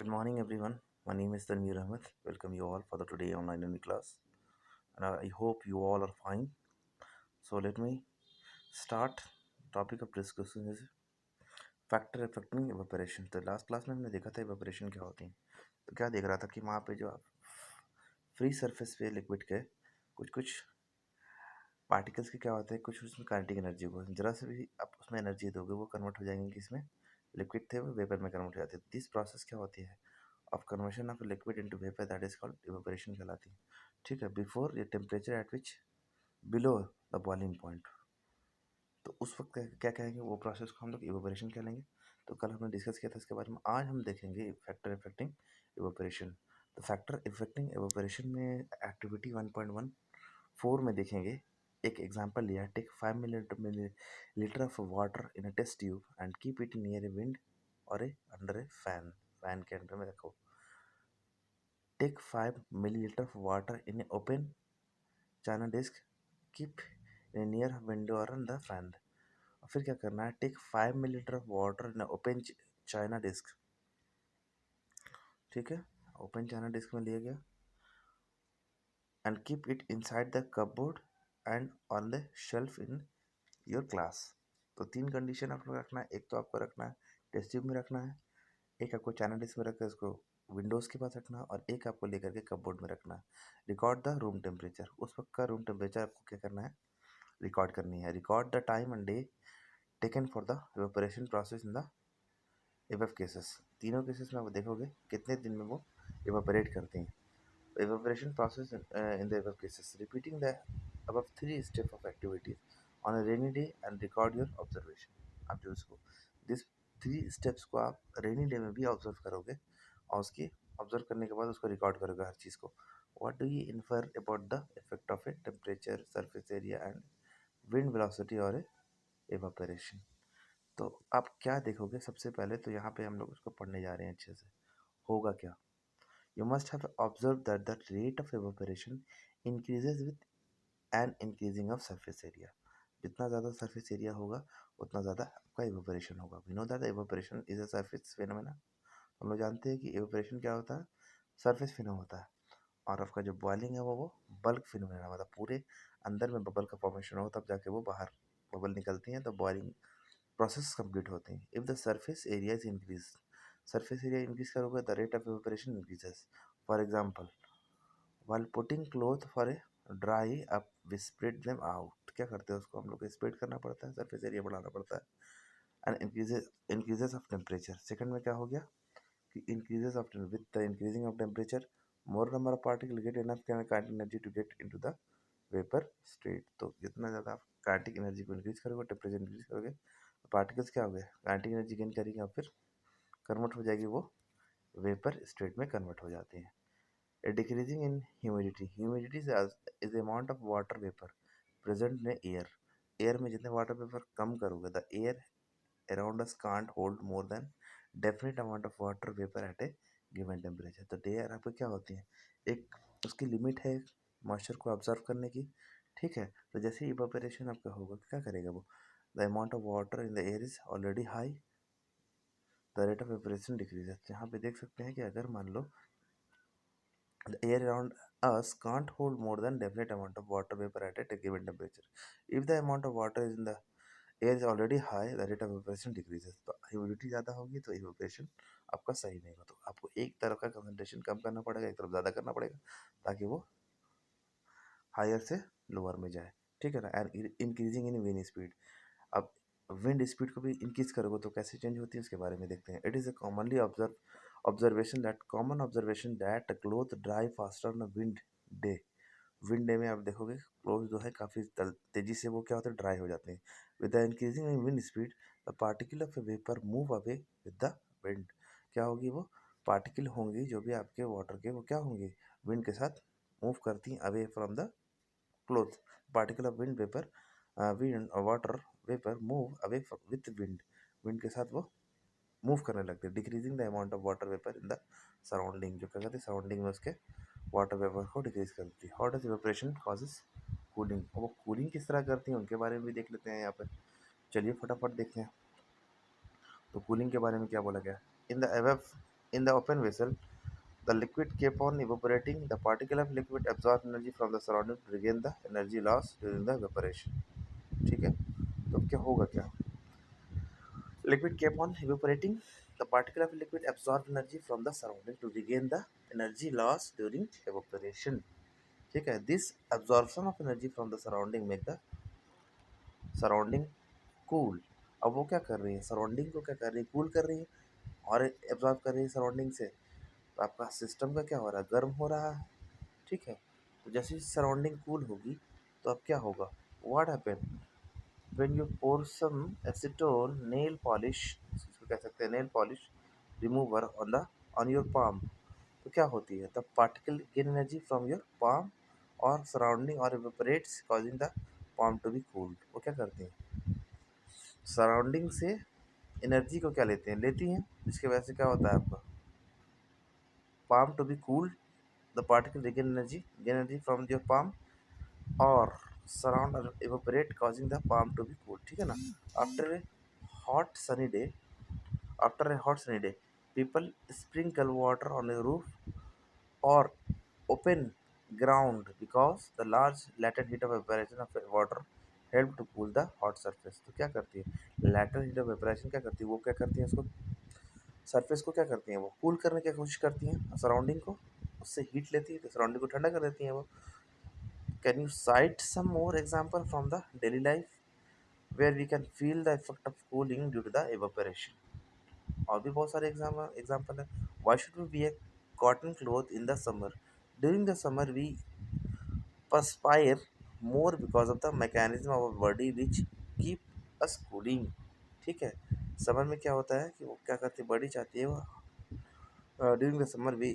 Good morning, everyone. My name is Tanveer Ahmed. Welcome you all for the today online learning class, and I hope you all are fine. So let me start. Topic of discussion is factor affecting evaporation. तो last class में हमने देखा था evaporation क्या होती है. तो क्या देख रहा था कि वहाँ पे जो फ्री सरफेस पे लिक्विड के कुछ कुछ पार्टिकल्स के क्या होते हैं, कुछ उसमें काइनेटिक एनर्जी को जरा से भी आप उसमें एनर्जी दोगे वो कन्वर्ट हो जाएंगे किसमें, लिक्विड थे वो वेपर में कन्वर्ट हो जाते हैं. दिस प्रोसेस क्या होती है of conversion of liquid into vapour, that is called evaporation कहलाती है. ठीक है, बिफोर ये temperature at which below the boiling point. तो उस वक्त क्या कहेंगे, वो प्रोसेस को हम लोग इवेपोरेशन कहेंगे. तो कल हमने डिस्कस किया था इसके बारे में. आज हम देखेंगे फैक्टर इफेक्टिंग इवेपोरेशन. तो फैक्टर इफेक्टिंग इवेपोरेशन में एक्टिविटी 1.14 में देखेंगे. एक एग्जांपल लिया, take 5 millilitre of water in a test tube and keep it near a wind और a under a fan. Fan के अंडर में रखो. Take 5 millilitre of water in a open china disc, keep in near window और on the fan. और फिर क्या करना है, take 5 millilitre of water in open china disc. ठीक है, ओपन चाइना डिस्क में लिया गया and keep it inside the cupboard and on the shelf in your class. तो तीन कंडीशन आपको रखना है. एक तो आपको रखना है टेस्ट ट्यूब में रखना है, एक आपको चाइना डिस्क में रखकर इसको विंडोज़ के पास रखना है, और एक आपको लेकर के कपबोर्ड में रखना है. Record the room temperature. उस वक्त का रूम टेम्परेचर आपको क्या करना है, रिकॉर्ड करनी है. Record the time and day taken for the evaporation process in the above cases. तीनों केसेस में आप देखोगे कितने दिन में वो इवेपोरेट करते हैं. Evaporation process in the above cases. Repeating the above three steps of activities on a rainy day and record your observation. आप जो इसको दिस थ्री स्टेप्स को आप रेनी डे में भी ऑब्जर्व करोगे और उसकी ऑब्जर्व करने के बाद उसको रिकॉर्ड करोगे हर चीज़ को. What do you infer about the effect of a temperature, surface area and wind velocity और ए एवापोरेशन. तो आप क्या देखोगे, सबसे पहले तो यहाँ पे हम लोग उसको पढ़ने जा रहे हैं अच्छे से. होगा क्या, you must have observed that the rate of evaporation increases with an increasing of surface area. जितना ज़्यादा surface area होगा उतना ज़्यादा आपका evaporation होगा. We know that evaporation is a surface phenomena. हम लोग जानते हैं कि evaporation क्या होता है, surface phenomena होता है. और आपका जो boiling है वो bulk phenomena, मतलब पूरे अंदर में बबल का फॉर्मेशन हो तब जाके वो बाहर बबल निकलती हैं, तो बॉइलिंग प्रोसेस कंप्लीट होते हैं. If the surface area is increase, surface area increase करोगे the rate of evaporation increases. For example, while putting cloth for a dry up we spread them out. क्या करते हैं, उसको हम लोग स्प्रेड करना पड़ता है, सरफेस एरिया बढ़ाना पड़ता है. And increases of temperature. Second में क्या हो गया कि increases of with the increasing of temperature more number of particle get enough kinetic energy to get into the vapour state. तो जितना ज़्यादा आप काइनेटिक एनर्जी को इंक्रीज करोगे, टेम्परेचर इंक्रीज करोगे, तो पार्टिकल्स क्या हो गए, काइनेटिक एनर्जी गेन करेंगे और फिर कन्वर्ट हो जाएगी, वो वेपर स्टेट में कन्वर्ट हो जाती है. A decreasing in humidity. Humidity is the amount of water vapor present in air. Air में जितने वाटर वेपर कम करोगे, the air around us can't hold more than definite amount of water vapour eight A given temperature. तो air आपको क्या होती है, एक उसकी लिमिट है मॉइस्चर को ऑब्जर्व करने की. ठीक है, तो जैसे इवेपोरेशन आपका होगा क्या करेगा वो, the amount of water in the air is already high, the rate of evaporation decreases. यहाँ पे देख सकते हैं कि अगर मान लो the air around us can't hold more than definite amount of water vapor at a given temperature. If the amount of water is in the air is already high, the rate of evaporation decreases. तो humidity ज़्यादा होगी तो evaporation आपका सही नहीं होगा. तो आपको एक तरफ का कंसंट्रेशन कम करना पड़ेगा, एक तरफ ज़्यादा करना पड़ेगा ताकि वो हायर से लोअर में जाए. ठीक है ना. And increasing in wind speed. अब विंड स्पीड को भी इंक्रीज करोगे तो कैसे चेंज होती है उसके बारे में देखते हैं. It is a commonly observation that cloth dry faster on wind day. Wind day में आप देखोगे क्लोथ जो है काफ़ी तेज़ी से वो क्या होता है, ड्राई हो जाते हैं. With the increasing in wind speed the particle of vapour move away with the wind. क्या होगी, वो पार्टिकल होंगी जो भी आपके वाटर के वो क्या होंगे, विंड के साथ मूव करती हैं away from the cloth. Particle of wind vapour wind water vapour move away with wind. Wind के साथ वो मूव करने लगते हैं. Decreasing the amount of water vapour in the surrounding. जो क्या कहते हैं, सराउंडिंग में उसके वाटर वेपर को डिक्रीज करती है. How does evaporation causes cooling. वो कूलिंग किस तरह करती हैं उनके बारे में भी देख लेते हैं यहाँ पर. चलिए फटाफट देखते हैं. तो कूलिंग के बारे में क्या बोला गया, in the above In the open vessel, the liquid kept on evaporating. The particle of liquid absorbed energy from the surrounding to regain the energy lost during the evaporation. ठीक है, तो अब क्या होगा क्या? Liquid kept on evaporating. The particle of liquid absorbed energy from the surrounding to regain the energy lost during evaporation. ठीक है, this absorption of energy from the surrounding make the surrounding cool. अब वो क्या कर रही है, surrounding को क्या कर रही है, कूल कर रही है और एब्जॉर्ब कर रही है सराउंडिंग से। तो आपका सिस्टम का क्या हो रहा है, गर्म हो रहा है। ठीक है, तो जैसे ही सराउंडिंग कूल होगी तो अब क्या होगा, what happen when you pour some acetone nail polish, इसको कह सकते हैं nail polish remover on your palm, तो क्या होती है, the particle gain energy from your palm और सराउंडिंग और evaporates causing the palm to be cooled. वो क्या करती हैं, सराउंडिंग से एनर्जी को क्या लेते हैं, लेती हैं, जिसकी वजह से क्या होता है आपका, palm to be cooled, the particle gain energy from your palm or surround or evaporate causing the palm to be cooled. ठीक है ना? after a hot sunny day After a hot sunny day, people sprinkle water on a roof or open ground because the large latent heat of evaporation of water help to cool the hot surface. तो क्या करती है, latent heat of evaporation क्या करती है, वो क्या करती है, उसको सरफेस को क्या करती हैं, वो कूल करने की कोशिश करती हैं सराउंडिंग को, उससे हीट लेती है तो सराउंडिंग को ठंडा कर देती हैं वो। Can you cite some more example from the daily life where we can feel the effect of cooling due to the evaporation? और भी बहुत सारे एग्जाम्पल है। Why should we wear cotton cloth in the summer? During the summer we perspire more because of the mechanism of our body which keep us cooling। ठीक है, summer में क्या होता है कि वो क्या करती है, बॉडी चाहती है वो ड्यूरिंग द समर वी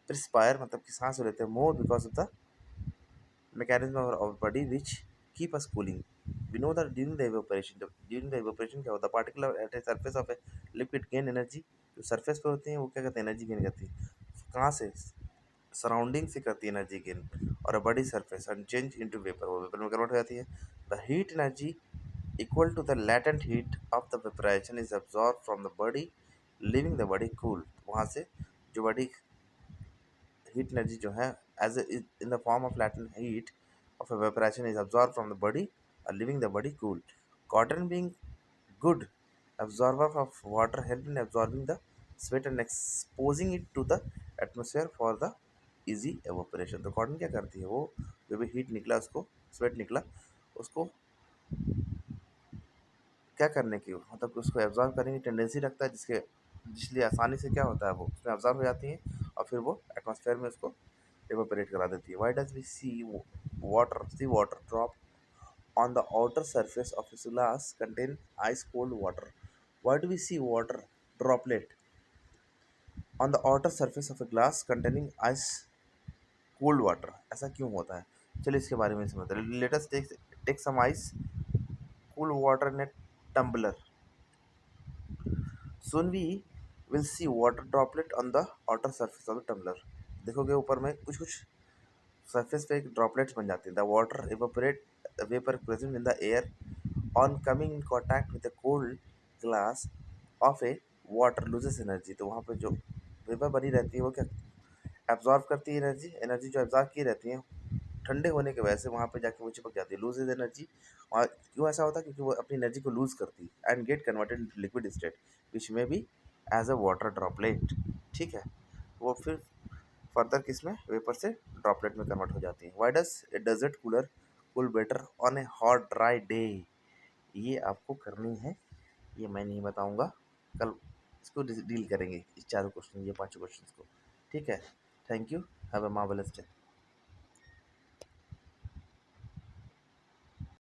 प्रिस्पायर मतलब कि सांस लेते हैं more because of the mechanism of our body which keep us cooling। We know that during the evaporation क्या होता है, particle at a surface of a liquid gain energy। जो surface पे होते हैं वो क्या करते हैं, एनर्जी गेन करती है, कहाँ से, सराउंडिंग से करती है एनर्जी गेन, और a body surface and change into vapour, वो वेपर में कन्वर्ट हो जाती है। The heat energy equal to the latent heat of the vaporization is absorb from the body leaving the body cool. वहाँ से जो body heat energy जो है as a, in the form of latent heat of evaporation is absorbed from the body leaving the body cool। Cotton being good absorber of water help in absorbing the sweat and exposing it to the atmosphere for the easy evaporation। तो cotton क्या करती है, वो जो भी heat निकला उसको, sweat निकला उसको क्या करने की, मतलब उसको एब्जॉर्व करने की टेंडेंसी रखता है, जिसलिए आसानी से क्या होता है, वो उसमें एब्जॉर्व हो जाती है और फिर वो एटमॉस्फेयर में उसको evaporate करा देती है। Why does we see water drop on the outer surface of a glass contain ice cold water? Why do we see water droplet on the outer surface of a glass containing ice cold water? ऐसा क्यों होता है, चलिए इसके बारे में समझते हैं। Let us take some ice cool water in a tumbler। Soon we will see water droplet on the outer surface of the tumbler। देखोगे ऊपर में कुछ कुछ सरफेस पे एक ड्रॉपलेट्स बन जाती हैं। The water evaporate vapour present in the air on coming in contact with the cold glass of A water loses energy. तो वहाँ पे जो वेपर बनी रहती है वो क्या एब्जॉर्व करती है एनर्जी, एनर्जी जो एब्जॉर्व की रहती है ठंडे होने की वजह से वहाँ पे जाके वो चिपक जाती है, लूजेज एनर्जी। और क्यों ऐसा होता है, क्योंकि वो अपनी एनर्जी को लूज़ करती है and get converted into liquid state which may be as a water droplet. ठीक है, वो फिर फर्दर किस में, वेपर से ड्रॉपलेट में कन्वर्ट हो जाती है। Why does a desert cooler cool better on a hot dry day? ये आपको करनी है, ये मैं नहीं बताऊंगा, कल इसको डील करेंगे, इस चारों क्वेश्चन, ये पांचों क्वेश्चन को। ठीक है, thank you, have a marvellous day.